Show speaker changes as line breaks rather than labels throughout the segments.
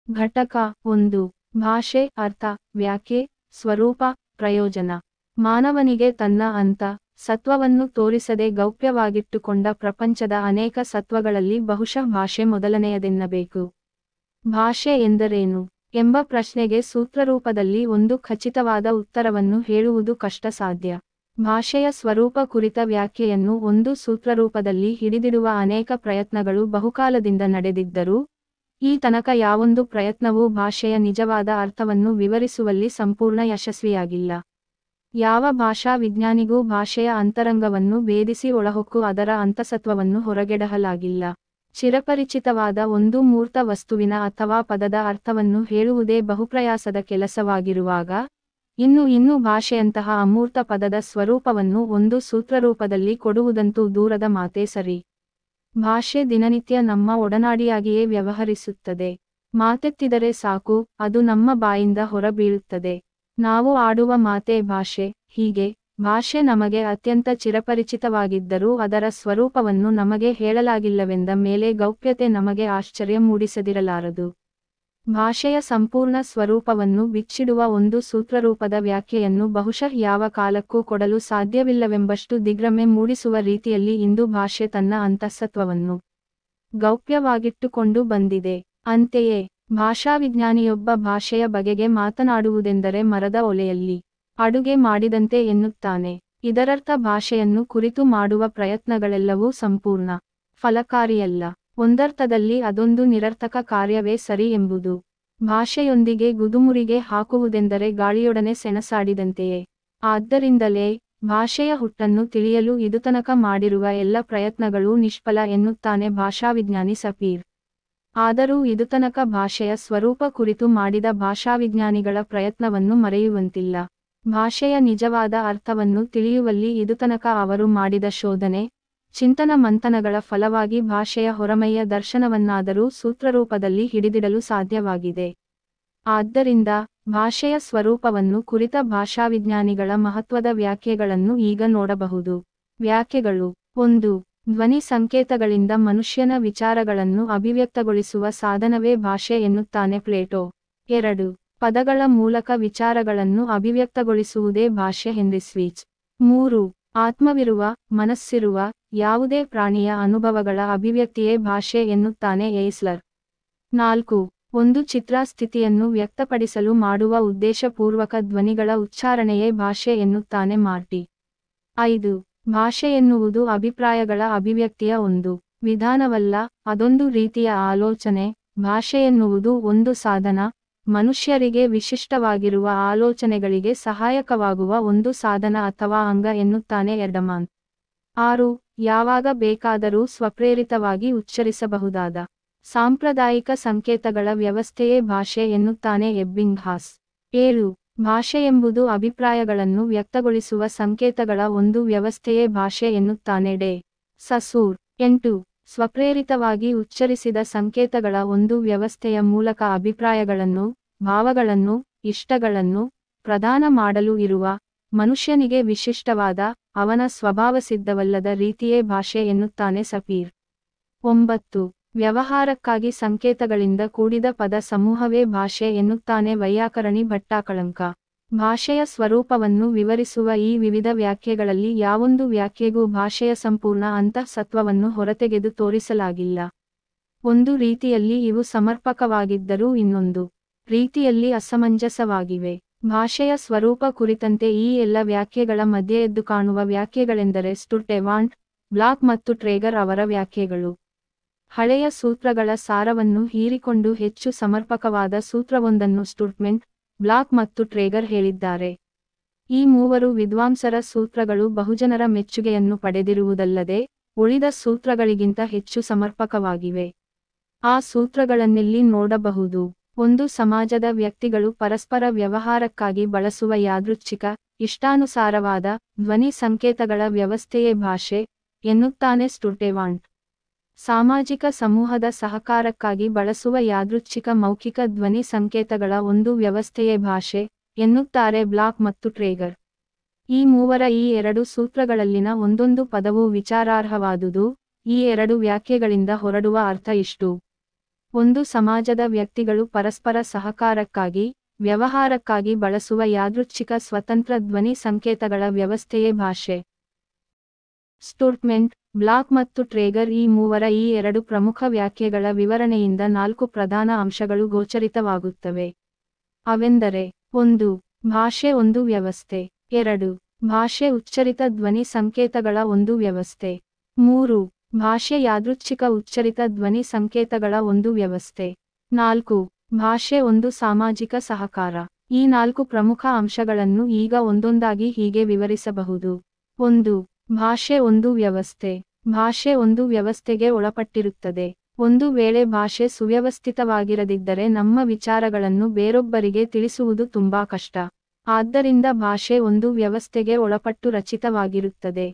ಘಟಕ 1. ಭಾಷೆ, ಅರ್ಥ, ವ್ಯಾಖ್ಯೆ, ಸ್ವರೂಪ, ಪ್ರಯೋಜನ. ಮಾನವನಿಗೆ ತನ್ನ ಅಂತ ಸತ್ವವನ್ನು ತೋರಿಸದೆ ಗೌಪ್ಯವಾಗಿಟ್ಟುಕೊಂಡ ಪ್ರಪಂಚದ ಅನೇಕ ಸತ್ವಗಳಲ್ಲಿ ಬಹುಶಃ ಭಾಷೆ ಮೊದಲನೆಯದೆನ್ನಬೇಕು. ಭಾಷೆ ಎಂದರೇನು ಎಂಬ ಪ್ರಶ್ನೆಗೆ ಸೂತ್ರರೂಪದಲ್ಲಿ ಒಂದು ಖಚಿತವಾದ ಉತ್ತರವನ್ನು ಹೇಳುವುದು ಕಷ್ಟ ಸಾಧ್ಯ. ಭಾಷೆಯ ಸ್ವರೂಪ ಕುರಿತ ವ್ಯಾಖ್ಯೆಯನ್ನು ಒಂದು ಸೂತ್ರರೂಪದಲ್ಲಿ ಹಿಡಿದಿಡುವ ಅನೇಕ ಪ್ರಯತ್ನಗಳು ಬಹುಕಾಲದಿಂದ ನಡೆದಿದ್ದರೂ, ಈ ತನಕ ಯಾವೊಂದು ಪ್ರಯತ್ನವೂ ಭಾಷೆಯ ನಿಜವಾದ ಅರ್ಥವನ್ನು ವಿವರಿಸುವಲ್ಲಿ ಸಂಪೂರ್ಣ ಯಶಸ್ವಿಯಾಗಿಲ್ಲ. ಯಾವ ಭಾಷಾ ವಿಜ್ಞಾನಿಗೂ ಭಾಷೆಯ ಅಂತರಂಗವನ್ನು ಭೇದಿಸಿ ಒಳಹೊಕ್ಕು ಅದರ ಅಂತಸತ್ವವನ್ನು ಹೊರಗೆಡಹಲಾಗಿಲ್ಲ. ಚಿರಪರಿಚಿತವಾದ ಒಂದು ಮೂರ್ತ ವಸ್ತುವಿನ ಅಥವಾ ಪದದ ಅರ್ಥವನ್ನು ಹೇಳುವುದೇ ಬಹುಪ್ರಯಾಸದ ಕೆಲಸವಾಗಿರುವಾಗ, ಇನ್ನು ಭಾಷೆಯಂತಹ ಅಮೂರ್ತ ಪದದ ಸ್ವರೂಪವನ್ನು ಒಂದು ಸೂತ್ರರೂಪದಲ್ಲಿ ಕೊಡುವುದಂತೂ ದೂರದ ಮಾತೇ ಸರಿ. ಭಾಷೆ ದಿನನಿತ್ಯ ನಮ್ಮ ಒಡನಾಡಿಯಾಗಿಯೇ ವ್ಯವಹರಿಸುತ್ತದೆ. ಮಾತೆತ್ತಿದರೆ ಸಾಕು, ಅದು ನಮ್ಮ ಬಾಯಿಂದ ಹೊರಬೀಳುತ್ತದೆ. ನಾವು ಆಡುವ ಮಾತೇ ಭಾಷೆ. ಹೀಗೆ ಭಾಷೆ ನಮಗೆ ಅತ್ಯಂತ ಚಿರಪರಿಚಿತವಾಗಿದ್ದರೂ ಅದರ ಸ್ವರೂಪವನ್ನು ನಮಗೆ ಹೇಳಲಾಗಿಲ್ಲವೆಂದ ಮೇಲೆ ಗೌಪ್ಯತೆ ನಮಗೆ ಆಶ್ಚರ್ಯ ಮೂಡಿಸದಿರಲಾರದು. ಭಾಷೆಯ ಸಂಪೂರ್ಣ ಸ್ವರೂಪವನ್ನು ಬಿಚ್ಚಿಡುವ ಒಂದು ಸೂತ್ರರೂಪದ ವ್ಯಾಖ್ಯೆಯನ್ನು ಬಹುಶಃ ಯಾವ ಕಾಲಕ್ಕೂ ಕೊಡಲು ಸಾಧ್ಯವಿಲ್ಲವೆಂಬಷ್ಟು ದಿಗ್ಭ್ರಮೆ ಮೂಡಿಸುವ ರೀತಿಯಲ್ಲಿ ಇಂದು ಭಾಷೆ ತನ್ನ ಅಂತಃಸತ್ವವನ್ನು ಗೌಪ್ಯವಾಗಿಟ್ಟುಕೊಂಡು ಬಂದಿದೆ. ಅಂತೆಯೇ ಭಾಷಾವಿಜ್ಞಾನಿಯೊಬ್ಬ ಭಾಷೆಯ ಬಗೆಗೆ ಮಾತನಾಡುವುದೆಂದರೆ ಮರದ ಒಲೆಯಲ್ಲಿ ಅಡುಗೆ ಮಾಡಿದಂತೆ ಎನ್ನುತ್ತಾನೆ. ಇದರರ್ಥ ಭಾಷೆಯನ್ನು ಕುರಿತು ಮಾಡುವ ಪ್ರಯತ್ನಗಳೆಲ್ಲವೂ ಸಂಪೂರ್ಣ ಫಲಕಾರಿಯಲ್ಲ. ಒಂದರ್ಥದಲ್ಲಿ ಅದೊಂದು ನಿರರ್ಥಕ ಕಾರ್ಯವೇ ಸರಿ ಎಂಬುದು. ಭಾಷೆಯೊಂದಿಗೆ ಗುದುಮುರಿಗೆ ಹಾಕುವುದೆಂದರೆ ಗಾಳಿಯೊಡನೆ ಸೆಣಸಾಡಿದಂತೆಯೇ. ಆದ್ದರಿಂದಲೇ ಭಾಷೆಯ ಹುಟ್ಟನ್ನು ತಿಳಿಯಲು ಇದುತನಕ ಮಾಡಿರುವ ಎಲ್ಲ ಪ್ರಯತ್ನಗಳೂ ನಿಷ್ಫಲ ಎನ್ನುತ್ತಾನೆ ಭಾಷಾವಿಜ್ಞಾನಿ ಸಪೀರ್. ಆದರೂ ಇದುತನಕ ಭಾಷೆಯ ಸ್ವರೂಪ ಕುರಿತು ಮಾಡಿದ ಭಾಷಾವಿಜ್ಞಾನಿಗಳ ಪ್ರಯತ್ನವನ್ನು ಮರೆಯುವಂತಿಲ್ಲ. ಭಾಷೆಯ ನಿಜವಾದ ಅರ್ಥವನ್ನು ತಿಳಿಯುವಲ್ಲಿ ಇದುತನಕ ಅವರು ಮಾಡಿದ ಶೋಧನೆ, ಚಿಂತನ ಮಂಥನಗಳ ಫಲವಾಗಿ ಭಾಷೆಯ ಹೊರಮೈಯ ದರ್ಶನವನ್ನಾದರೂ ಸೂತ್ರರೂಪದಲ್ಲಿ ಹಿಡಿದಿಡಲು ಸಾಧ್ಯವಾಗಿದೆ. ಆದ್ದರಿಂದ ಭಾಷೆಯ ಸ್ವರೂಪವನ್ನು ಕುರಿತ ಭಾಷಾವಿಜ್ಞಾನಿಗಳ ಮಹತ್ವದ ವ್ಯಾಖ್ಯೆಗಳನ್ನು ಈಗ ನೋಡಬಹುದು. ವ್ಯಾಖ್ಯೆಗಳು. 1. ಧ್ವನಿ ಸಂಕೇತಗಳಿಂದ ಮನುಷ್ಯನ ವಿಚಾರಗಳನ್ನು ಅಭಿವ್ಯಕ್ತಗೊಳಿಸುವ ಸಾಧನವೇ ಭಾಷೆ ಎನ್ನುತ್ತಾನೆ ಪ್ಲೇಟೋ. 2. ಪದಗಳ ಮೂಲಕ ವಿಚಾರಗಳನ್ನು ಅಭಿವ್ಯಕ್ತಗೊಳಿಸುವುದೇ ಭಾಷೆ ಹೆನ್ರಿ ಸ್ವಿಚ್. 3. ಆತ್ಮವಿರುವ, ಮನಸ್ಸಿರುವ ಯಾವುದೇ ಪ್ರಾಣಿಯ ಅನುಭವಗಳ ಅಭಿವ್ಯಕ್ತಿಯೇ ಭಾಷೆ ಎನ್ನುತ್ತಾನೆ ಏಸ್ಲರ್. 4. ಒಂದು ಚಿತ್ರಸ್ಥಿತಿಯನ್ನು ವ್ಯಕ್ತಪಡಿಸಲು ಮಾಡುವ ಉದ್ದೇಶಪೂರ್ವಕ ಧ್ವನಿಗಳ ಉಚ್ಚಾರಣೆಯೇ ಭಾಷೆ ಎನ್ನುತ್ತಾನೆ ಮಾರ್ಟಿ. 5. ಭಾಷೆ ಎನ್ನುವುದು ಅಭಿಪ್ರಾಯಗಳ ಅಭಿವ್ಯಕ್ತಿಯ ಒಂದು ವಿಧಾನವಲ್ಲ, ಅದೊಂದು ರೀತಿಯ ಆಲೋಚನೆ. ಭಾಷೆಯೆನ್ನುವುದು ಒಂದು ಸಾಧನ, ಮನುಷ್ಯರಿಗೆ ವಿಶಿಷ್ಟವಾಗಿರುವ ಆಲೋಚನೆಗಳಿಗೆ ಸಹಾಯಕವಾಗುವ ಒಂದು ಸಾಧನ ಅಥವಾ ಅಂಗ ಎನ್ನುತ್ತಾನೆ ಎರ್ಡಮಾನ್. 6. ಯಾವಾಗ ಬೇಕಾದರೂ ಸ್ವಪ್ರೇರಿತವಾಗಿ ಉಚ್ಚರಿಸಬಹುದಾದ ಸಾಂಪ್ರದಾಯಿಕ ಸಂಕೇತಗಳ ವ್ಯವಸ್ಥೆಯೇ ಭಾಷೆ ಎನ್ನುತ್ತಾನೆ ಎಬ್ಬಿಂಗ್ಹಾಸ್. 7. ಭಾಷೆಯೆಂಬುದು ಅಭಿಪ್ರಾಯಗಳನ್ನು ವ್ಯಕ್ತಗೊಳಿಸುವ ಸಂಕೇತಗಳ ಒಂದು ವ್ಯವಸ್ಥೆಯೇ ಭಾಷೆ ಎನ್ನುತ್ತಾನೆ ಡೆ ಸಸೂರ್. 8. ಸ್ವಪ್ರೇರಿತವಾಗಿ ಉಚ್ಚರಿಸಿದ ಸಂಕೇತಗಳ ಒಂದು ವ್ಯವಸ್ಥೆಯ ಮೂಲಕ ಅಭಿಪ್ರಾಯಗಳನ್ನು, ಭಾವಗಳನ್ನು, ಇಷ್ಟಗಳನ್ನು ಪ್ರದಾನ ಮಾಡಲು ಇರುವ, ಮನುಷ್ಯನಿಗೆ ವಿಶಿಷ್ಟವಾದ, ಅವನ ಸ್ವಭಾವಸಿದ್ಧವಲ್ಲದ ರೀತಿಯೇ ಭಾಷೆ ಎನ್ನುತ್ತಾನೆ ಸಪೀರ್. 9. ವ್ಯವಹಾರಕ್ಕಾಗಿ ಸಂಕೇತಗಳಿಂದ ಕೂಡಿದ ಪದ ಸಮೂಹವೇ ಭಾಷೆ ಎನ್ನುತ್ತಾನೆ ವೈಯಾಕರಣಿ ಭಟ್ಟಾಕಳಂಕ. ಭಾಷೆಯ ಸ್ವರೂಪವನ್ನು ವಿವರಿಸುವ ಈ ವಿವಿಧ ವ್ಯಾಖ್ಯೆಗಳಲ್ಲಿ ಯಾವೊಂದು ವ್ಯಾಖ್ಯೆಗೂ ಭಾಷೆಯ ಸಂಪೂರ್ಣ ಅಂತಃಸತ್ವವನ್ನು ಹೊರತೆಗೆದು ತೋರಿಸಲಾಗಿಲ್ಲ. ಒಂದು ರೀತಿಯಲ್ಲಿ ಇವು ಸಮರ್ಪಕವಾಗಿದ್ದರೂ ಇನ್ನೊಂದು ರೀತಿಯಲ್ಲಿ ಅಸಮಂಜಸವಾಗಿವೆ. ಭಾಷೆಯ ಸ್ವರೂಪ ಕುರಿತಂತೆ ಈ ಎಲ್ಲ ವ್ಯಾಖ್ಯೆಗಳ ಮಧ್ಯೆ ಎದ್ದು ಕಾಣುವ ವ್ಯಾಖ್ಯೆಗಳೆಂದರೆ ಸ್ಟುರ್ಟ್ ಎವಾಂಟ್, ಬ್ಲಾಕ್ ಮತ್ತು ಟ್ರೇಗರ್ ಅವರ ವ್ಯಾಖ್ಯೆಗಳು. ಹಳೆಯ ಸೂತ್ರಗಳ ಸಾರವನ್ನು ಹೀರಿಕೊಂಡು ಹೆಚ್ಚು ಸಮರ್ಪಕವಾದ ಸೂತ್ರವೊಂದನ್ನು ಸ್ಟುರ್ಟ್ಮೆಂಟ್, ಬ್ಲಾಕ್ ಮತ್ತು ಟ್ರೇಗರ್ ಹೇಳಿದ್ದಾರೆ. ಈ ಮೂವರು ವಿದ್ವಾಂಸರ ಸೂತ್ರಗಳು ಬಹುಜನರ ಮೆಚ್ಚುಗೆಯನ್ನು ಪಡೆದಿರುವುದಲ್ಲದೆ, ಉಳಿದ ಸೂತ್ರಗಳಿಗಿಂತ ಹೆಚ್ಚು ಸಮರ್ಪಕವಾಗಿವೆ. ಆ ಸೂತ್ರಗಳನ್ನೆಲ್ಲಿ ನೋಡಬಹುದು? 1. ಸಮಾಜದ ವ್ಯಕ್ತಿಗಳು ಪರಸ್ಪರ ವ್ಯವಹಾರಕ್ಕಾಗಿ ಬಳಸುವ ಯಾದೃಚ್ಛಿಕ, ಇಷ್ಟಾನುಸಾರವಾದ ಧ್ವನಿ ಸಂಕೇತಗಳ ವ್ಯವಸ್ಥೆಯೇ ಭಾಷೆ ಎನ್ನುತ್ತಾನೆ ಸ್ಟುರ್ಟ್ ಎವಾಂಟ್. ಸಾಮಾಜಿಕ ಸಮೂಹದ ಸಹಕಾರಕ್ಕಾಗಿ ಬಳಸುವ ಯಾದೃಚ್ಛಿಕ ಮೌಖಿಕ ಧ್ವನಿ ಸಂಕೇತಗಳ ಒಂದು ವ್ಯವಸ್ಥೆಯೇ ಭಾಷೆ ಎನ್ನುತ್ತಾರೆ ಬ್ಲಾಕ್ ಮತ್ತು ಟ್ರೇಗರ್. ಈ ಮೂವರ ಈ ಎರಡು ಸೂತ್ರಗಳಲ್ಲಿನ ಒಂದೊಂದು ಪದವೂ ವಿಚಾರಾರ್ಹವಾದುದು. ಈ ಎರಡು ವ್ಯಾಖ್ಯೆಗಳಿಂದ ಹೊರಡುವ ಅರ್ಥ ಇಷ್ಟು. ಒಂದು ಸಮಾಜದ ವ್ಯಕ್ತಿಗಳು ಪರಸ್ಪರ ಸಹಕಾರಕ್ಕಾಗಿ, ವ್ಯವಹಾರಕ್ಕಾಗಿ ಬಳಸುವ ಯಾದೃಚ್ಛಿಕ ಸ್ವತಂತ್ರ ಧ್ವನಿ ಸಂಕೇತಗಳ ವ್ಯವಸ್ಥೆಯೇ ಭಾಷೆ. ಸ್ಟುರ್ಟ್ಮೆಂಟ್, ಬ್ಲಾಕ್ ಮತ್ತು ಟ್ರೇಗರ್ ಈ ಮೂವರ ಈ ಎರಡು ಪ್ರಮುಖ ವ್ಯಾಖ್ಯೆಗಳ ವಿವರಣೆಯಿಂದ 4 ಪ್ರಧಾನ ಅಂಶಗಳು ಗೋಚರಿತವಾಗುತ್ತವೆ. ಅವೆಂದರೆ: 1. ಭಾಷೆ ಒಂದು ವ್ಯವಸ್ಥೆ. 2. ಭಾಷೆ ಉಚ್ಚರಿತ ಧ್ವನಿ ಸಂಕೇತಗಳ ಒಂದು ವ್ಯವಸ್ಥೆ. 3. ಭಾಷೆ ಯಾದೃಚ್ಛಿಕ ಉಚ್ಚರಿತ ಧ್ವನಿ ಸಂಕೇತಗಳ ಒಂದು ವ್ಯವಸ್ಥೆ. 4. ಭಾಷೆ ಒಂದು ಸಾಮಾಜಿಕ ಸಹಕಾರ. ಈ 4 ಪ್ರಮುಖ ಅಂಶಗಳನ್ನು ಈಗ ಒಂದೊಂದಾಗಿ ಹೀಗೆ ವಿವರಿಸಬಹುದು. 1. ಭಾಷೆ ಒಂದು ವ್ಯವಸ್ಥೆ. ಭಾಷೆ ಒಂದು ವ್ಯವಸ್ಥೆಗೆ ಒಳಪಟ್ಟಿರುತ್ತದೆ. ಒಂದು ವೇಳೆ ಭಾಷೆ ಸುವ್ಯವಸ್ಥಿತವಾಗಿರದಿದ್ದರೆ ನಮ್ಮ ವಿಚಾರಗಳನ್ನು ಬೇರೊಬ್ಬರಿಗೆ ತಿಳಿಸುವುದು ತುಂಬಾ ಕಷ್ಟ. ಆದ್ದರಿಂದ ಭಾಷೆ ಒಂದು ವ್ಯವಸ್ಥೆಗೆ ಒಳಪಟ್ಟು ರಚಿತವಾಗಿರುತ್ತದೆ.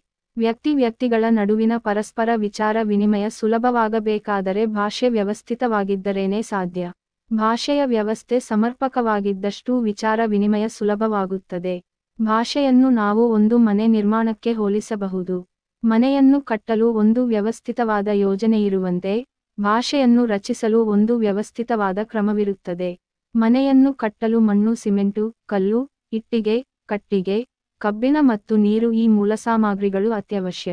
ವ್ಯಕ್ತಿಗಳ ನಡುವಿನ ಪರಸ್ಪರ ವಿಚಾರ ವಿನಿಮಯ ಸುಲಭವಾಗಬೇಕಾದರೆ ಭಾಷೆ ವ್ಯವಸ್ಥಿತವಾಗಿದ್ದರೇನೇ ಸಾಧ್ಯ. ಭಾಷೆಯ ವ್ಯವಸ್ಥೆ ಸಮರ್ಪಕವಾಗಿದ್ದಷ್ಟು ವಿಚಾರ ವಿನಿಮಯ ಸುಲಭವಾಗುತ್ತದೆ. ಭಾಷೆಯನ್ನು ನಾವು ಒಂದು ಮನೆ ನಿರ್ಮಾಣಕ್ಕೆ ಹೋಲಿಸಬಹುದು. ಮನೆಯನ್ನು ಕಟ್ಟಲು ಒಂದು ವ್ಯವಸ್ಥಿತವಾದ ಯೋಜನೆಯಿರುವಂತೆ, ಭಾಷೆಯನ್ನು ರಚಿಸಲು ಒಂದು ವ್ಯವಸ್ಥಿತವಾದ ಕ್ರಮವಿರುತ್ತದೆ. ಮನೆಯನ್ನು ಕಟ್ಟಲು ಮಣ್ಣು, ಸಿಮೆಂಟು, ಕಲ್ಲು, ಇಟ್ಟಿಗೆ, ಕಟ್ಟಿಗೆ, ಕಬ್ಬಿಣ ಮತ್ತು ನೀರು ಈ ಮೂಲಸಾಮಗ್ರಿಗಳು ಅತ್ಯವಶ್ಯ.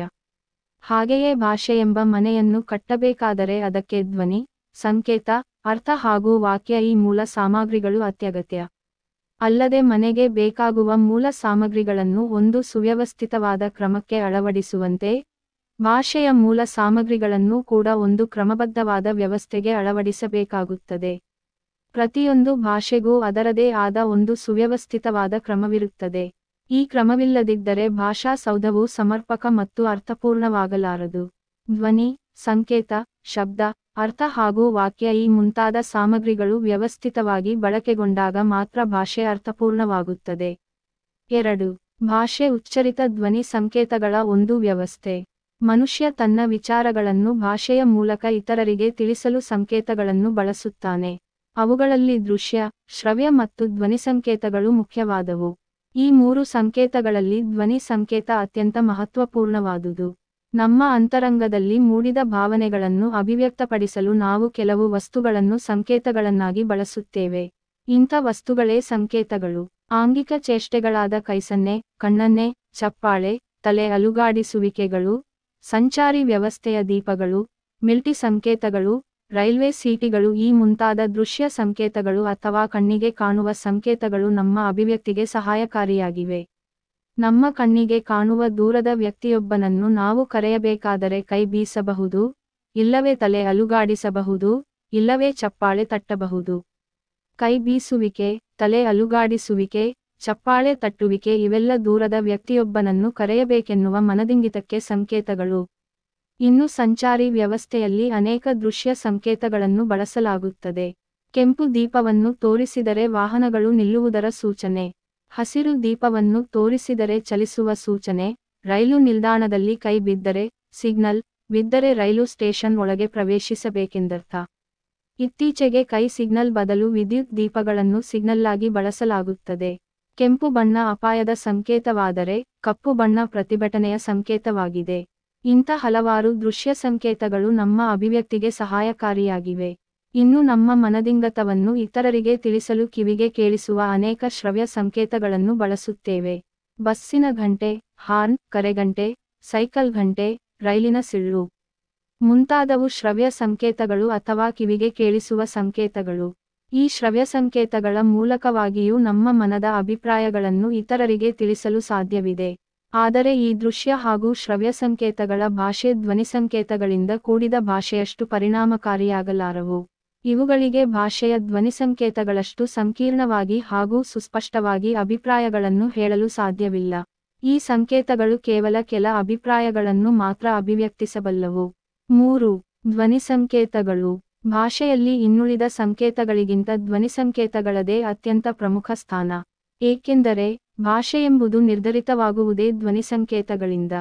ಹಾಗೆಯೇ ಭಾಷೆಯೆಂಬ ಮನೆಯನ್ನು ಕಟ್ಟಬೇಕಾದರೆ ಅದಕ್ಕೆ ಧ್ವನಿ, ಸಂಕೇತ, ಅರ್ಥ ಹಾಗೂ ವಾಕ್ಯ ಈ ಮೂಲ ಸಾಮಗ್ರಿಗಳು ಅತ್ಯಗತ್ಯ. ಅಲ್ಲದೆ ಮನೆಗೆ ಬೇಕಾಗುವ ಮೂಲ ಸಾಮಗ್ರಿಗಳನ್ನು ಒಂದು ಸುವ್ಯವಸ್ಥಿತವಾದ ಕ್ರಮಕ್ಕೆ ಅಳವಡಿಸುವಂತೆ, ಭಾಷೆಯ ಮೂಲ ಸಾಮಗ್ರಿಗಳನ್ನು ಕೂಡ ಒಂದು ಕ್ರಮಬದ್ಧವಾದ ವ್ಯವಸ್ಥೆಗೆ ಅಳವಡಿಸಬೇಕಾಗುತ್ತದೆ. ಪ್ರತಿಯೊಂದು ಭಾಷೆಗೂ ಅದರದೇ ಆದ ಒಂದು ಸುವ್ಯವಸ್ಥಿತವಾದ ಕ್ರಮವಿರುತ್ತದೆ. ಈ ಕ್ರಮವಿಲ್ಲದಿದ್ದರೆ ಭಾಷಾ ಸೌಧವು ಸಮರ್ಪಕ ಮತ್ತು ಅರ್ಥಪೂರ್ಣವಾಗಲಾರದು. ಧ್ವನಿ, ಸಂಕೇತ, ಶಬ್ದ, ಅರ್ಥ ಹಾಗೂ ವಾಕ್ಯ ಈ ಮುಂತಾದ ಸಾಮಗ್ರಿಗಳು ವ್ಯವಸ್ಥಿತವಾಗಿ ಬಳಕೆಗೊಂಡಾಗ ಮಾತ್ರ ಭಾಷೆ ಅರ್ಥಪೂರ್ಣವಾಗುತ್ತದೆ. 2. ಭಾಷೆ ಉಚ್ಚರಿತ ಧ್ವನಿ ಸಂಕೇತಗಳ ಒಂದು ವ್ಯವಸ್ಥೆ. ಮನುಷ್ಯ ತನ್ನ ವಿಚಾರಗಳನ್ನು ಭಾಷೆಯ ಮೂಲಕ ಇತರರಿಗೆ ತಿಳಿಸಲು ಸಂಕೇತಗಳನ್ನು ಬಳಸುತ್ತಾನೆ. ಅವುಗಳಲ್ಲಿ ದೃಶ್ಯ, ಶ್ರವ್ಯ ಮತ್ತು ಧ್ವನಿ ಸಂಕೇತಗಳು ಮುಖ್ಯವಾದವು. ಈ 3 ಸಂಕೇತಗಳಲ್ಲಿ ಧ್ವನಿ ಸಂಕೇತ ಅತ್ಯಂತ ಮಹತ್ವಪೂರ್ಣವಾದುದು. ನಮ್ಮ ಅಂತರಂಗದಲ್ಲಿ ಮೂಡಿದ ಭಾವನೆಗಳನ್ನು ಅಭಿವ್ಯಕ್ತಪಡಿಸಲು ನಾವು ಕೆಲವು ವಸ್ತುಗಳನ್ನು ಸಂಕೇತಗಳನ್ನಾಗಿ ಬಳಸುತ್ತೇವೆ. ಇಂಥ ವಸ್ತುಗಳೇ ಸಂಕೇತಗಳು. ಆಂಗಿಕ ಚೇಷ್ಟೆಗಳಾದ ಕೈಸನ್ನೆ, ಕಣ್ಣನ್ನೆ, ಚಪ್ಪಾಳೆ, ತಲೆ ಅಲುಗಾಡಿಸುವಿಕೆಗಳು, ಸಂಚಾರಿ ವ್ಯವಸ್ಥೆಯ ದೀಪಗಳು, ಮಿಲ್ಟಿ ಸಂಕೇತಗಳು, ರೈಲ್ವೆ ಸೀಟಿಗಳು ಈ ಮುಂತಾದ ದೃಶ್ಯ ಸಂಕೇತಗಳು ಅಥವಾ ಕಣ್ಣಿಗೆ ಕಾಣುವ ಸಂಕೇತಗಳು ನಮ್ಮ ಅಭಿವ್ಯಕ್ತಿಗೆ ಸಹಾಯಕಾರಿಯಾಗಿವೆ. ನಮ್ಮ ಕಣ್ಣಿಗೆ ಕಾಣುವ ದೂರದ ವ್ಯಕ್ತಿಯೊಬ್ಬನನ್ನು ನಾವು ಕರೆಯಬೇಕಾದರೆ ಕೈ ಬೀಸಬಹುದು, ಇಲ್ಲವೇ ತಲೆ ಅಲುಗಾಡಿಸಬಹುದು, ಇಲ್ಲವೇ ಚಪ್ಪಾಳೆ ತಟ್ಟಬಹುದು. ಕೈ ಬೀಸುವಿಕೆ, ತಲೆ ಅಲುಗಾಡಿಸುವಿಕೆ, ಚಪ್ಪಾಳೆ ತಟ್ಟುವಿಕೆ ಇವೆಲ್ಲ ದೂರದ ವ್ಯಕ್ತಿಯೊಬ್ಬನನ್ನು ಕರೆಯಬೇಕೆನ್ನುವ ಮನದಿಂಗಿತಕ್ಕೆ ಸಂಕೇತಗಳು. ಇನ್ನು ಸಂಚಾರಿ ವ್ಯವಸ್ಥೆಯಲ್ಲಿ ಅನೇಕ ದೃಶ್ಯ ಸಂಕೇತಗಳನ್ನು ಬಳಸಲಾಗುತ್ತದೆ. ಕೆಂಪು ದೀಪವನ್ನು ತೋರಿಸಿದರೆ ವಾಹನಗಳು ನಿಲ್ಲುವುದರ ಸೂಚನೆ. ಹಸಿರು ದೀಪವನ್ನು ತೋರಿಸಿದರೆ ಚಲಿಸುವ ಸೂಚನೆ. ರೈಲು ನಿಲ್ದಾಣದಲ್ಲಿ ಕೈ ಬಿದ್ದರೆ, ಸಿಗ್ನಲ್ ಬಿದ್ದರೆ ರೈಲು ಸ್ಟೇಷನ್ ಒಳಗೆ ಪ್ರವೇಶಿಸಬೇಕೆಂದರ್ಥ. ಇತ್ತೀಚೆಗೆ ಕೈ ಸಿಗ್ನಲ್ ಬದಲು ವಿದ್ಯುತ್ ದೀಪಗಳನ್ನು ಸಿಗ್ನಲ್ಲಾಗಿ ಬಳಸಲಾಗುತ್ತದೆ. ಕೆಂಪು ಬಣ್ಣ ಅಪಾಯದ ಸಂಕೇತವಾದರೆ, ಕಪ್ಪು ಬಣ್ಣ ಪ್ರತಿಭಟನೆಯ ಸಂಕೇತವಾಗಿದೆ. ಇಂಥ ಹಲವಾರು ದೃಶ್ಯ ಸಂಕೇತಗಳು ನಮ್ಮ ಅಭಿವ್ಯಕ್ತಿಗೆ ಸಹಾಯಕಾರಿಯಾಗಿವೆ. ಇನ್ನು ನಮ್ಮ ಮನದಿಂಗತವನ್ನು ಇತರರಿಗೆ ತಿಳಿಸಲು ಕಿವಿಗೆ ಕೇಳಿಸುವ ಅನೇಕ ಶ್ರವ್ಯ ಸಂಕೇತಗಳನ್ನು ಬಳಸುತ್ತೇವೆ. ಬಸ್ಸಿನ ಘಂಟೆ, ಹಾರ್ನ್, ಕರೆಗಂಟೆ, ಸೈಕಲ್ ಘಂಟೆ, ರೈಲಿನ ಸಿಳ್ಳು ಮುಂತಾದವು ಶ್ರವ್ಯ ಸಂಕೇತಗಳು ಅಥವಾ ಕಿವಿಗೆ ಕೇಳಿಸುವ ಸಂಕೇತಗಳು. ಈ ಶ್ರವ್ಯ ಸಂಕೇತಗಳ ಮೂಲಕವಾಗಿಯೂ ನಮ್ಮ ಮನದ ಅಭಿಪ್ರಾಯಗಳನ್ನು ಇತರರಿಗೆ ತಿಳಿಸಲು ಸಾಧ್ಯವಿದೆ. ಆದರೆ ಈ ದೃಶ್ಯ ಹಾಗೂ ಶ್ರವ್ಯ ಸಂಕೇತಗಳ ಭಾಷೆ ಧ್ವನಿ ಸಂಕೇತಗಳಿಂದ ಕೂಡಿದ ಭಾಷೆಯಷ್ಟು ಪರಿಣಾಮಕಾರಿಯಾಗಲಾರವು. ಇವುಗಳಿಗೆ ಭಾಷೆಯ ಧ್ವನಿ ಸಂಕೇತಗಳಷ್ಟು ಸಂಕೀರ್ಣವಾಗಿ ಹಾಗೂ ಸುಸ್ಪಷ್ಟವಾಗಿ ಅಭಿಪ್ರಾಯಗಳನ್ನು ಹೇಳಲು ಸಾಧ್ಯವಿಲ್ಲ. ಈ ಸಂಕೇತಗಳು ಕೇವಲ ಕೆಲ ಅಭಿಪ್ರಾಯಗಳನ್ನು ಮಾತ್ರ ಅಭಿವ್ಯಕ್ತಿಸಬಲ್ಲವು. 3. ಧ್ವನಿ ಸಂಕೇತಗಳು. ಭಾಷೆಯಲ್ಲಿ ಇನ್ನುಳಿದ ಸಂಕೇತಗಳಿಗಿಂತ ಧ್ವನಿ ಸಂಕೇತಗಳದೇ ಅತ್ಯಂತ ಪ್ರಮುಖ ಸ್ಥಾನ. ಏಕೆಂದರೆ ಭಾಷೆಯೆಂಬುದು ನಿರ್ಧರಿತವಾಗುವುದೇ ಧ್ವನಿ ಸಂಕೇತಗಳಿಂದ.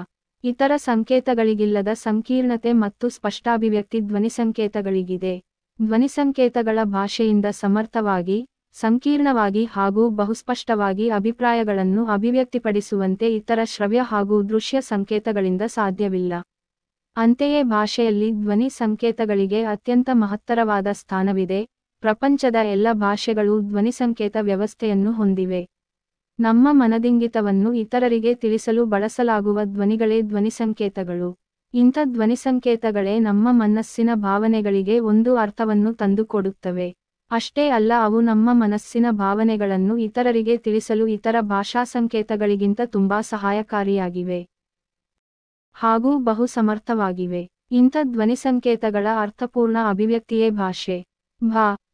ಇತರ ಸಂಕೇತಗಳಿಗಿಲ್ಲದ ಸಂಕೀರ್ಣತೆ ಮತ್ತು ಸ್ಪಷ್ಟಾಭಿವ್ಯಕ್ತಿ ಧ್ವನಿ ಸಂಕೇತಗಳಿಗಿದೆ. ಧ್ವನಿ ಸಂಕೇತಗಳ ಭಾಷೆಯಿಂದ ಸಮರ್ಥವಾಗಿ, ಸಂಕೀರ್ಣವಾಗಿ ಹಾಗೂ ಬಹುಸ್ಪಷ್ಟವಾಗಿ ಅಭಿಪ್ರಾಯಗಳನ್ನು ಅಭಿವ್ಯಕ್ತಿಪಡಿಸುವಂತೆ ಇತರ ಶ್ರವ್ಯ ಹಾಗೂ ದೃಶ್ಯ ಸಂಕೇತಗಳಿಂದ ಸಾಧ್ಯವಿಲ್ಲ. ಅಂತೆಯೇ ಭಾಷೆಯಲ್ಲಿ ಧ್ವನಿ ಸಂಕೇತಗಳಿಗೆ ಅತ್ಯಂತ ಮಹತ್ತರವಾದ ಸ್ಥಾನವಿದೆ. ಪ್ರಪಂಚದ ಎಲ್ಲ ಭಾಷೆಗಳೂ ಧ್ವನಿಸಂಕೇತ ವ್ಯವಸ್ಥೆಯನ್ನು ಹೊಂದಿವೆ. ನಮ್ಮ ಮನದಿಂಗಿತವನ್ನು ಇತರರಿಗೆ ತಿಳಿಸಲು ಬಳಸಲಾಗುವ ಧ್ವನಿಗಳೇ ಧ್ವನಿಸಂಕೇತಗಳು. ಇಂಥ ಧ್ವನಿಸಂಕೇತಗಳೇ ನಮ್ಮ ಮನಸ್ಸಿನ ಭಾವನೆಗಳಿಗೆ ಒಂದು ಅರ್ಥವನ್ನು ತಂದುಕೊಡುತ್ತವೆ. ಅಷ್ಟೇ ಅಲ್ಲ, ಅವು ನಮ್ಮ ಮನಸ್ಸಿನ ಭಾವನೆಗಳನ್ನು ಇತರರಿಗೆ ತಿಳಿಸಲು ಇತರ ಭಾಷಾ ಸಂಕೇತಗಳಿಗಿಂತ ತುಂಬಾ ಸಹಾಯಕಾರಿಯಾಗಿವೆ ಹಾಗೂ ಬಹು ಸಮರ್ಥವಾಗಿವೆ. ಇಂಥ ಧ್ವನಿಸಂಕೇತಗಳ ಅರ್ಥಪೂರ್ಣ ಅಭಿವ್ಯಕ್ತಿಯೇ ಭಾಷೆ.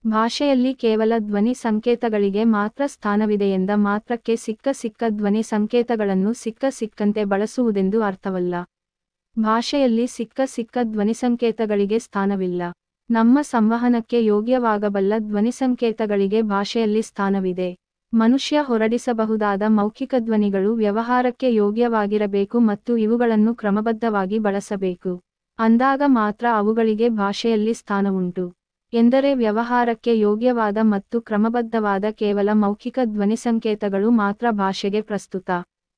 ಭಾಷೆಯಲ್ಲಿ ಕೇವಲ ಧ್ವನಿ ಸಂಕೇತಗಳಿಗೆ ಮಾತ್ರ ಸ್ಥಾನವಿದೆಯೆಂದ ಮಾತ್ರಕ್ಕೆ ಸಿಕ್ಕ ಧ್ವನಿ ಸಂಕೇತಗಳನ್ನು ಸಿಕ್ಕಂತೆ ಬಳಸುವುದೆಂದು ಅರ್ಥವಲ್ಲ. ಭಾಷೆಯಲ್ಲಿ ಸಿಕ್ಕ ಧ್ವನಿಸಂಕೇತಗಳಿಗೆ ಸ್ಥಾನವಿಲ್ಲ. ನಮ್ಮ ಸಂವಹನಕ್ಕೆ ಯೋಗ್ಯವಾಗಬಲ್ಲ ಧ್ವನಿಸಂಕೇತಗಳಿಗೆ ಭಾಷೆಯಲ್ಲಿ ಸ್ಥಾನವಿದೆ. ಮನುಷ್ಯ ಹೊರಡಿಸಬಹುದಾದ ಮೌಖಿಕ ಧ್ವನಿಗಳು ವ್ಯವಹಾರಕ್ಕೆ ಯೋಗ್ಯವಾಗಿರಬೇಕು ಮತ್ತು ಇವುಗಳನ್ನು ಕ್ರಮಬದ್ಧವಾಗಿ ಬಳಸಬೇಕು. ಅಂದಾಗ ಮಾತ್ರ ಅವುಗಳಿಗೆ ಭಾಷೆಯಲ್ಲಿ ಸ್ಥಾನವುಂಟು. ಎಂದರೆ ವ್ಯವಹಾರಕ್ಕೆ ಯೋಗ್ಯವಾದ ಮತ್ತು ಕ್ರಮಬದ್ಧವಾದ ಕೇವಲ ಮೌಖಿಕ ಧ್ವನಿಸಂಕೇತಗಳು ಮಾತ್ರ ಭಾಷೆಗೆ ಪ್ರಸ್ತುತ.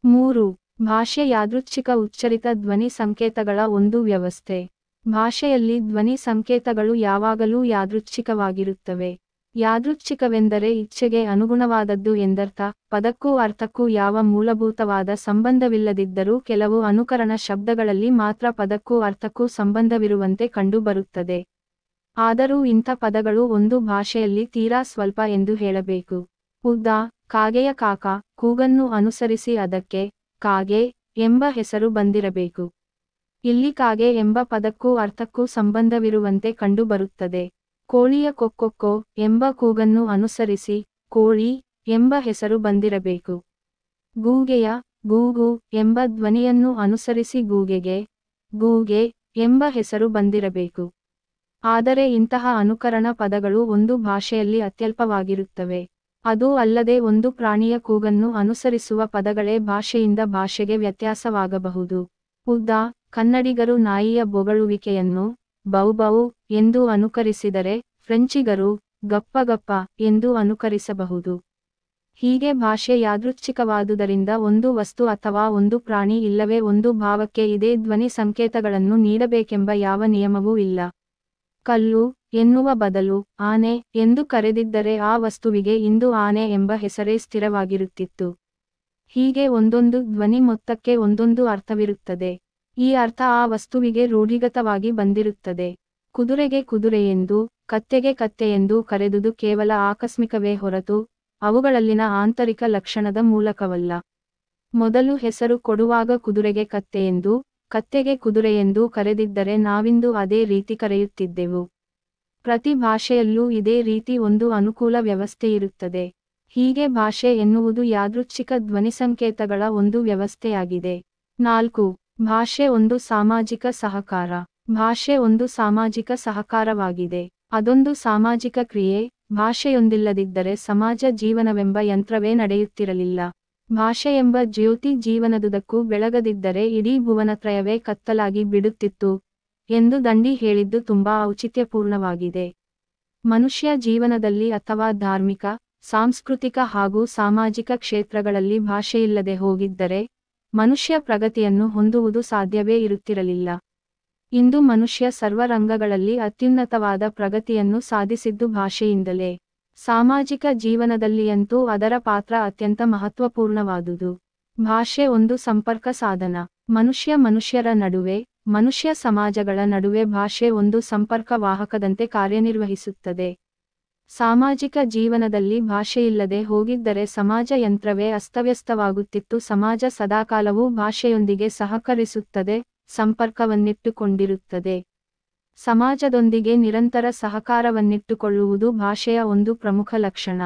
3. ಭಾಷೆ ಯಾದೃಚ್ಛಿಕ ಉಚ್ಚರಿತ ಧ್ವನಿ ಸಂಕೇತಗಳ ಒಂದು ವ್ಯವಸ್ಥೆ. ಭಾಷೆಯಲ್ಲಿ ಧ್ವನಿ ಸಂಕೇತಗಳು ಯಾವಾಗಲೂ ಯಾದೃಚ್ಛಿಕವಾಗಿರುತ್ತವೆ. ಯಾದೃಚ್ಛಿಕವೆಂದರೆ ಇಚ್ಛೆಗೆ ಅನುಗುಣವಾದದ್ದು ಎಂದರ್ಥ. ಪದಕ್ಕೂ ಅರ್ಥಕ್ಕೂ ಯಾವ ಮೂಲಭೂತವಾದ ಸಂಬಂಧವಿಲ್ಲದಿದ್ದರೂ ಕೆಲವು ಅನುಕರಣ ಶಬ್ದಗಳಲ್ಲಿ ಮಾತ್ರ ಪದಕ್ಕೂ ಅರ್ಥಕ್ಕೂ ಸಂಬಂಧವಿರುವಂತೆ ಕಂಡುಬರುತ್ತದೆ. ಆದರೂ ಇಂಥ ಪದಗಳು ಒಂದು ಭಾಷೆಯಲ್ಲಿ ತೀರಾ ಸ್ವಲ್ಪ ಎಂದು ಹೇಳಬೇಕು. ಉದಾ. ಕಾಗೆಯ ಕಾಕ ಕೂಗನ್ನು ಅನುಸರಿಸಿ ಅದಕ್ಕೆ ಕಾಗೆ ಎಂಬ ಹೆಸರು ಬಂದಿರಬೇಕು. ಇಲ್ಲಿ ಕಾಗೆ ಎಂಬ ಪದಕ್ಕೂ ಅರ್ಥಕ್ಕೂ ಸಂಬಂಧವಿರುವಂತೆ ಕಂಡುಬರುತ್ತದೆ. ಕೋಳಿಯ ಕೊಕ್ಕೊಕ್ಕೋ ಎಂಬ ಕೂಗನ್ನು ಅನುಸರಿಸಿ ಕೋಳಿ ಎಂಬ ಹೆಸರು ಬಂದಿರಬೇಕು. ಗೂಗೆಯ ಗೂಗು ಎಂಬ ಧ್ವನಿಯನ್ನು ಅನುಸರಿಸಿ ಗೂಗೆಗೆ ಗೂಗೆ ಎಂಬ ಹೆಸರು ಬಂದಿರಬೇಕು. ಆದರೆ ಇಂತಹ ಅನುಕರಣ ಪದಗಳು ಒಂದು ಭಾಷೆಯಲ್ಲಿ ಅತ್ಯಲ್ಪವಾಗಿರುತ್ತವೆ. ಅದೂ ಅಲ್ಲದೆ ಒಂದು ಪ್ರಾಣಿಯ ಕೂಗನ್ನು ಅನುಸರಿಸುವ ಪದಗಳೇ ಭಾಷೆಯಿಂದ ಭಾಷೆಗೆ ವ್ಯತ್ಯಾಸವಾಗಬಹುದು. ಉದಾ. ಕನ್ನಡಿಗರು ನಾಯಿಯ ಬೊಗಳುವಿಕೆಯನ್ನು ಬೌ ಬೌ ಎಂದು ಅನುಕರಿಸಿದರೆ ಫ್ರೆಂಚಿಗರು ಗಪ್ಪ ಎಂದು ಅನುಕರಿಸಬಹುದು. ಹೀಗೆ ಭಾಷೆ ಯಾದೃಚ್ಛಿಕವಾದುದರಿಂದ ಒಂದು ವಸ್ತು ಅಥವಾ ಒಂದು ಪ್ರಾಣಿ ಇಲ್ಲವೇ ಒಂದು ಭಾವಕ್ಕೆ ಇದೇ ಧ್ವನಿ ಸಂಕೇತಗಳನ್ನು ನೀಡಬೇಕೆಂಬ ಯಾವ ನಿಯಮವೂ ಇಲ್ಲ. ಕಲ್ಲು ಎನ್ನುವ ಬದಲು ಆನೆ ಎಂದು ಕರೆದಿದ್ದರೆ ಆ ವಸ್ತುವಿಗೆ ಇಂದು ಆನೆ ಎಂಬ ಹೆಸರೇ ಸ್ಥಿರವಾಗಿರುತ್ತಿತ್ತು. ಹೀಗೆ ಒಂದೊಂದು ಧ್ವನಿ ಮೊತ್ತಕ್ಕೆ ಒಂದೊಂದು ಅರ್ಥವಿರುತ್ತದೆ. ಈ ಅರ್ಥ ಆ ವಸ್ತುವಿಗೆ ರೂಢಿಗತವಾಗಿ ಬಂದಿರುತ್ತದೆ. ಕುದುರೆಗೆ ಕುದುರೆಯೆಂದು ಕತ್ತೆಗೆ ಕತ್ತೆಯೆಂದು ಕರೆದುದು ಕೇವಲ ಆಕಸ್ಮಿಕವೇ ಹೊರತು ಅವುಗಳಲ್ಲಿನ ಆಂತರಿಕ ಲಕ್ಷಣದ ಮೂಲಕವಲ್ಲ. ಮೊದಲು ಹೆಸರು ಕೊಡುವಾಗ ಕುದುರೆಗೆ ಕತ್ತೆಯೆಂದು ಕತ್ತೆಗೆ ಕುದುರೆಯೆಂದು ಕರೆದಿದ್ದರೆ ನಾವಿಂದು ಅದೇ ರೀತಿ ಕರೆಯುತ್ತಿದ್ದೆವು. ಪ್ರತಿ ಭಾಷೆಯಲ್ಲೂ ಇದೇ ರೀತಿ ಒಂದು ಅನುಕೂಲ ವ್ಯವಸ್ಥೆಯಿರುತ್ತದೆ. ಹೀಗೆ ಭಾಷೆ ಎನ್ನುವುದು ಯಾದೃಚ್ಛಿಕ ಧ್ವನಿಸಂಕೇತಗಳ ಒಂದು ವ್ಯವಸ್ಥೆಯಾಗಿದೆ. 4. ಭಾಷೆ ಒಂದು ಸಾಮಾಜಿಕ ಸಹಕಾರ. ಭಾಷೆ ಒಂದು ಸಾಮಾಜಿಕ ಸಹಕಾರವಾಗಿದೆ. ಅದೊಂದು ಸಾಮಾಜಿಕ ಕ್ರಿಯೆ. ಭಾಷೆಯೊಂದಿಲ್ಲದಿದ್ದರೆ ಸಮಾಜ ಜೀವನವೆಂಬ ಯಂತ್ರವೇ ನಡೆಯುತ್ತಿರಲಿಲ್ಲ. ಭಾಷೆಯೆಂಬ ಜ್ಯೋತಿ ಜೀವನದುದಕ್ಕೂ ಬೆಳಗದಿದ್ದರೆ ಇಡೀ ಭುವನತ್ರಯವೇ ಕತ್ತಲಾಗಿ ಬಿಡುತ್ತಿತ್ತು ಎಂದು ದಂಡಿ ಹೇಳಿದ್ದು ತುಂಬಾ ಔಚಿತ್ಯಪೂರ್ಣವಾಗಿದೆ. ಮನುಷ್ಯ ಜೀವನದಲ್ಲಿ ಅಥವಾ ಧಾರ್ಮಿಕ, ಸಾಂಸ್ಕೃತಿಕ ಹಾಗೂ ಸಾಮಾಜಿಕ ಕ್ಷೇತ್ರಗಳಲ್ಲಿ ಭಾಷೆಯಿಲ್ಲದೆ ಹೋಗಿದ್ದರೆ ಮನುಷ್ಯ ಪ್ರಗತಿಯನ್ನು ಹೊಂದುವುದು ಸಾಧ್ಯವೇ ಇರುತ್ತಿರಲಿಲ್ಲ. ಇಂದು ಮನುಷ್ಯ ಸರ್ವರಂಗಗಳಲ್ಲಿ ಅತ್ಯುನ್ನತವಾದ ಪ್ರಗತಿಯನ್ನು ಸಾಧಿಸಿದ್ದು ಭಾಷೆಯಿಂದಲೇ. ಸಾಮಾಜಿಕ ಜೀವನದಲ್ಲಿಯಂತೂ ಅದರ ಪಾತ್ರ ಅತ್ಯಂತ ಮಹತ್ವಪೂರ್ಣವಾದುದು. ಭಾಷೆ ಒಂದು ಸಂಪರ್ಕ ಸಾಧನ. ಮನುಷ್ಯರ ನಡುವೆ, ಮನುಷ್ಯ ಸಮಾಜಗಳ ನಡುವೆ ಭಾಷೆ ಒಂದು ಸಂಪರ್ಕ ವಾಹಕದಂತೆ ಕಾರ್ಯನಿರ್ವಹಿಸುತ್ತದೆ. ಸಾಮಾಜಿಕ ಜೀವನದಲ್ಲಿ ಭಾಷೆಯಿಲ್ಲದೆ ಹೋಗಿದ್ದರೆ ಸಮಾಜ ಯಂತ್ರವೇ ಅಸ್ತವ್ಯಸ್ತವಾಗುತ್ತಿತ್ತು. ಸಮಾಜ ಸದಾಕಾಲವೂ ಭಾಷೆಯೊಂದಿಗೆ ಸಹಕರಿಸುತ್ತದೆ, ಸಂಪರ್ಕವನ್ನಿಟ್ಟುಕೊಂಡಿರುತ್ತದೆ. ಸಮಾಜದೊಂದಿಗೆ ನಿರಂತರ ಸಹಕಾರವನ್ನಿಟ್ಟುಕೊಳ್ಳುವುದು ಭಾಷೆಯ ಒಂದು ಪ್ರಮುಖ ಲಕ್ಷಣ.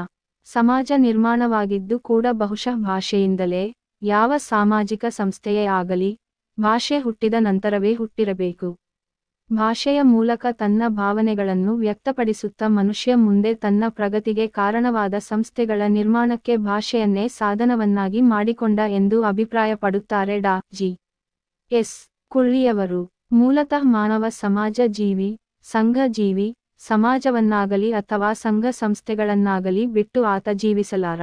ಸಮಾಜ ನಿರ್ಮಾಣವಾಗಿದ್ದು ಕೂಡ ಬಹುಶಃ ಭಾಷೆಯಿಂದಲೇ. ಯಾವ ಸಾಮಾಜಿಕ ಸಂಸ್ಥೆಯೇ ಆಗಲಿ ಭಾಷೆ ಹುಟ್ಟಿದ ನಂತರವೇ ಹುಟ್ಟಿರಬೇಕು. ಭಾಷೆಯ ಮೂಲಕ ತನ್ನ ಭಾವನೆಗಳನ್ನು ವ್ಯಕ್ತಪಡಿಸುತ್ತಾ ಮನುಷ್ಯ ಮುಂದೆ ತನ್ನ ಪ್ರಗತಿಗೆ ಕಾರಣವಾದ ಸಂಸ್ಥೆಗಳ ನಿರ್ಮಾಣಕ್ಕೆ ಭಾಷೆಯನ್ನೇ ಸಾಧನವನ್ನಾಗಿ ಮಾಡಿಕೊಂಡ ಎಂದು ಅಭಿಪ್ರಾಯಪಡುತ್ತಾರೆ ಡಾ. ಜಿ. ಎಸ್. ಕುಳ್ಳಿಯವರು. ಮೂಲತಃ ಮಾನವ ಸಮಾಜ ಜೀವಿ, ಸಂಘ ಜೀವಿ. ಸಮಾಜವನ್ನಾಗಲಿ ಅಥವಾ ಸಂಘ ಸಂಸ್ಥೆಗಳನ್ನಾಗಲಿ ಬಿಟ್ಟು ಆತ ಜೀವಿಸಲಾರ.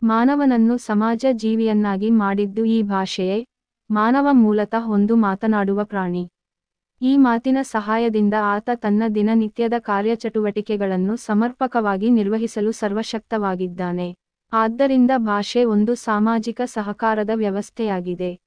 ಮಾನವನನ್ನು ಸಮಾಜ ಜೀವಿಯನ್ನಾಗಿ ಮಾಡಿದ್ದು ಈ ಭಾಷೆಯೇ. ಮಾನವ ಮೂಲತಃ ಒಂದು ಮಾತನಾಡುವ ಪ್ರಾಣಿ. ಈ ಮಾತಿನ ಸಹಾಯದಿಂದ ಆತ ತನ್ನ ದಿನನಿತ್ಯದ ಕಾರ್ಯಚಟುವಟಿಕೆಗಳನ್ನು ಸಮರ್ಪಕವಾಗಿ ನಿರ್ವಹಿಸಲು ಸರ್ವಶಕ್ತವಾಗಿದ್ದಾನೆ. ಆದ್ದರಿಂದ ಭಾಷೆ ಒಂದು ಸಾಮಾಜಿಕ ಸಹಕಾರದ ವ್ಯವಸ್ಥೆಯಾಗಿದೆ.